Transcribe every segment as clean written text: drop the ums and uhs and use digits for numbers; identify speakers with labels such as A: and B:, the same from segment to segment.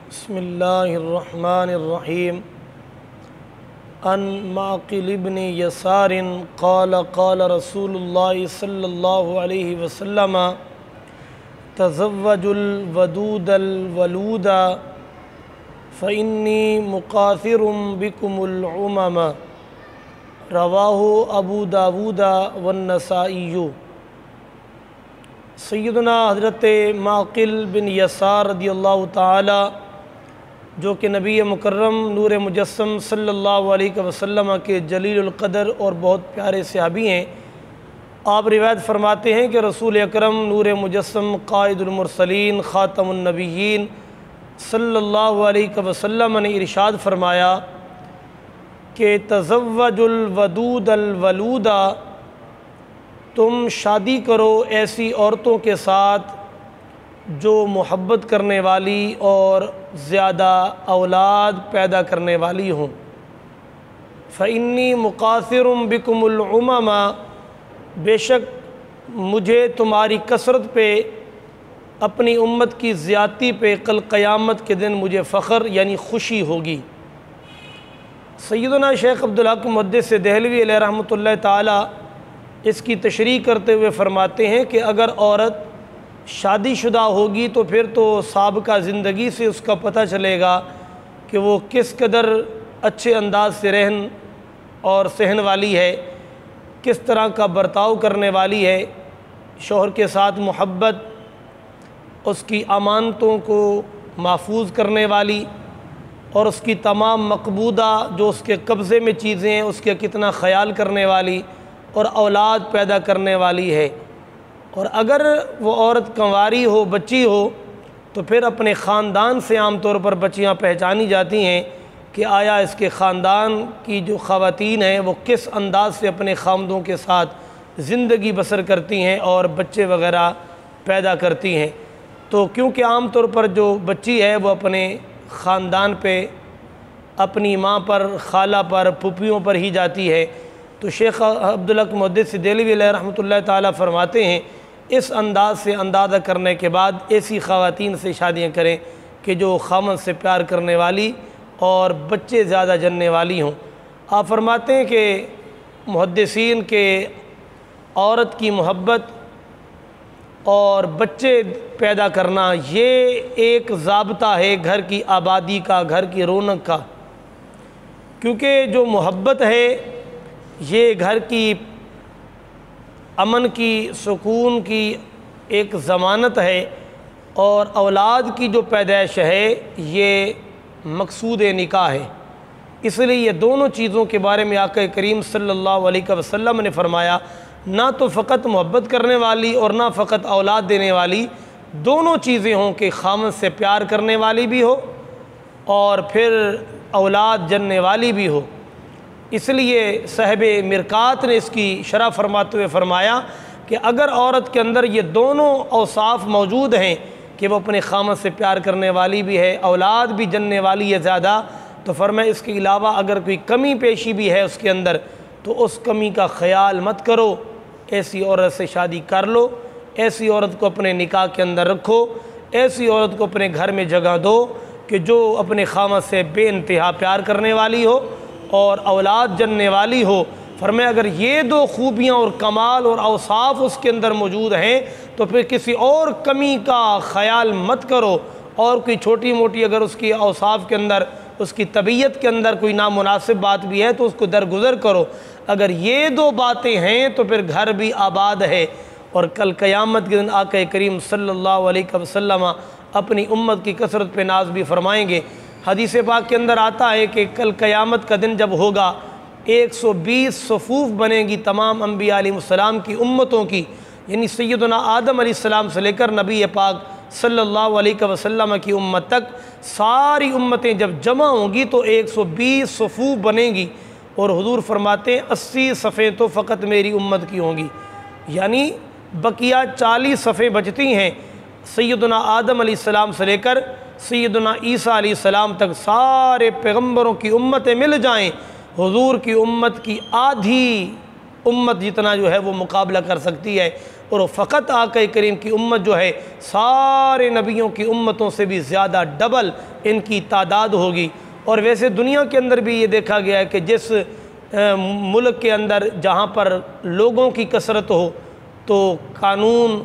A: بسم اللہ الرحمن الرحیم ان معقل ابن یسار قال قال رسول اللہ صلی اللہ علیہ وسلم تزوج الودود الولود فإنی مقاثر بکم العمم رواہ ابو داود والنسائی۔ سیدنا حضرت معقل بن یسار رضی اللہ تعالی جو کہ نبی مکرم نور مجسم صلی اللہ علیہ وسلم کے جلیل القدر اور بہت پیارے صحابی ہیں، آپ روایت فرماتے ہیں کہ رسول اکرم نور مجسم قائد المرسلین خاتم النبیین صلی اللہ علیہ وسلم نے ارشاد فرمایا کہ تزوج الودود الولود، تم شادی کرو ایسی عورتوں کے ساتھ جو محبت کرنے والی اور زیادہ اولاد پیدا کرنے والی ہوں۔ فإنی مقاثر بکم العمم، بے شک مجھے تمہاری کثرت پہ، اپنی امت کی زیادتی پہ کل قیامت کے دن مجھے فخر یعنی خوشی ہوگی۔ سیدنا شیخ عبدالحق محدث دہلوی علیہ رحمۃ اللہ تعالی اس کی تشریح کرتے ہوئے فرماتے ہیں کہ اگر عورت شادی شدہ ہوگی تو پھر تو سابقہ زندگی سے اس کا پتہ چلے گا کہ وہ کس قدر اچھے انداز سے رہن اور سہن والی ہے، کس طرح کا برتاؤ کرنے والی ہے، شوہر کے ساتھ محبت، اس کی امانتوں کو محفوظ کرنے والی اور اس کی تمام مقبوضہ جو اس کے قبضے میں چیزیں ہیں اس کے کتنا خیال کرنے والی اور اولاد پیدا کرنے والی ہے۔ اور اگر وہ عورت کنواری ہو، بچی ہو، تو پھر اپنے خاندان سے عام طور پر بچیاں پہچانی جاتی ہیں کہ آیا اس کے خاندان کی جو خواتین ہیں وہ کس انداز سے اپنے خامدوں کے ساتھ زندگی بسر کرتی ہیں اور بچے وغیرہ پیدا کرتی ہیں۔ تو کیونکہ عام طور پر جو بچی ہے وہ اپنے خاندان پہ، اپنی ماں پر، خالہ پر، پھوپھیوں پر ہی جاتی ہے، تو شیخ عبدالحق محدث دہلوی علیہ رحمۃ اللہ تعالی فرماتے ہیں اس انداز سے اندازہ کرنے کے بعد ایسی خواتین سے شادیاں کریں کہ جو خامد سے پیار کرنے والی اور بچے زیادہ جننے والی ہوں۔ آپ فرماتے ہیں کہ محدثین کے عورت کی محبت اور بچے پیدا کرنا یہ ایک ضابطہ ہے گھر کی آبادی کا، گھر کی رونق کا، کیونکہ جو محبت ہے یہ گھر کی امن کی، سکون کی ایک ضمانت ہے، اور اولاد کی جو پیدائش ہے یہ مقصود نکاح ہے۔ اس لیے یہ دونوں چیزوں کے بارے میں آقا کریم صلی اللہ علیہ وسلم نے فرمایا نہ تو فقط محبت کرنے والی اور نہ فقط اولاد دینے والی، دونوں چیزیں ہوں کہ خامد سے پیار کرنے والی بھی ہو اور پھر اولاد جننے والی بھی ہو۔ اس لیے صاحب مرقات نے اس کی شرح فرماتے ہوئے فرمایا کہ اگر عورت کے اندر یہ دونوں اوصاف موجود ہیں کہ وہ اپنے خامد سے پیار کرنے والی بھی ہے، اولاد بھی جننے والی ہے زیادہ، تو فرمایا اس کے علاوہ اگر کوئی کمی پیشی بھی ہے اس کے اندر تو اس کمی کا خیال مت کرو، ایسی عورت سے شادی کر لو، ایسی عورت کو اپنے نکاح کے اندر رکھو، ایسی عورت کو اپنے گھر میں جگہ دو کہ جو اپنے خامد سے بے انتہا پیار کرنے والی ہو اور اولاد جننے والی ہو۔ فرمایا اگر یہ دو خوبیاں اور کمال اور اوصاف اس کے اندر موجود ہیں تو پھر کسی اور کمی کا خیال مت کرو، اور کوئی چھوٹی موٹی اگر اس کی اوصاف کے اندر، اس کی طبیعت کے اندر کوئی نامناسب بات بھی ہے تو اس کو درگزر کرو۔ اگر یہ دو باتیں ہیں تو پھر گھر بھی آباد ہے، اور کل قیامت کے دن آقا کریم صلی اللہ علیہ وسلم اپنی امت کی کثرت پہ ناز بھی فرمائیں گے۔ حدیث پاک کے اندر آتا ہے کہ کل قیامت کا دن جب ہوگا 120 صفوف بنے گی تمام انبیاء علیہ السلام کی امتوں کی، یعنی سیدنا آدم علیہ السلام سے لے کر نبی پاک صلی اللہ علیہ وسلم کی امت تک ساری امتیں جب جمع ہوں گی تو 120 صفوف بنیں گی، اور حضور فرماتے ہیں 80 صفیں تو فقط میری امت کی ہوں گی، یعنی بقیہ 40 صفیں بچتی ہیں۔ سیدنا آدم علیہ السلام سے لے کر سیدنا عیسیٰ علیہ السلام تک سارے پیغمبروں کی امتیں مل جائیں، حضور کی امت کی آدھی امت جتنا جو ہے وہ مقابلہ کر سکتی ہے۔ اور فقط آقا کریم کی امت جو ہے سارے نبیوں کی امتوں سے بھی زیادہ ڈبل ان کی تعداد ہوگی۔ اور ویسے دنیا کے اندر بھی یہ دیکھا گیا ہے کہ جس ملک کے اندر جہاں پر لوگوں کی کثرت ہو تو قانون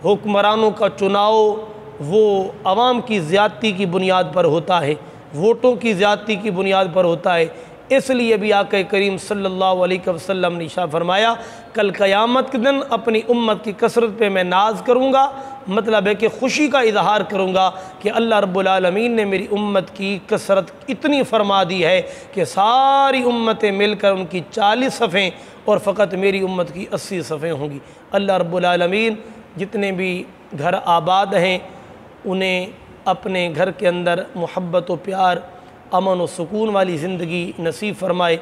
A: حکمرانوں کا چناؤ وہ عوام کی زیادتی کی بنیاد پر ہوتا ہے، ووٹوں کی زیادتی کی بنیاد پر ہوتا ہے۔ اس لیے بھی آقا کریم صلی اللہ علیہ وسلم نے ارشاد فرمایا کل قیامت کے دن اپنی امت کی کثرت پہ میں ناز کروں گا، مطلب ہے کہ خوشی کا اظہار کروں گا کہ اللہ رب العالمین نے میری امت کی کثرت اتنی فرما دی ہے کہ ساری امتیں مل کر ان کی 40 صفیں اور فقط میری امت کی 80 صفیں ہوں گی۔ اللہ رب العالمین جتنے بھی گھر آباد ہیں انہیں اپنے گھر کے اندر محبت و پیار، امن و سکون والی زندگی نصیب فرمائے۔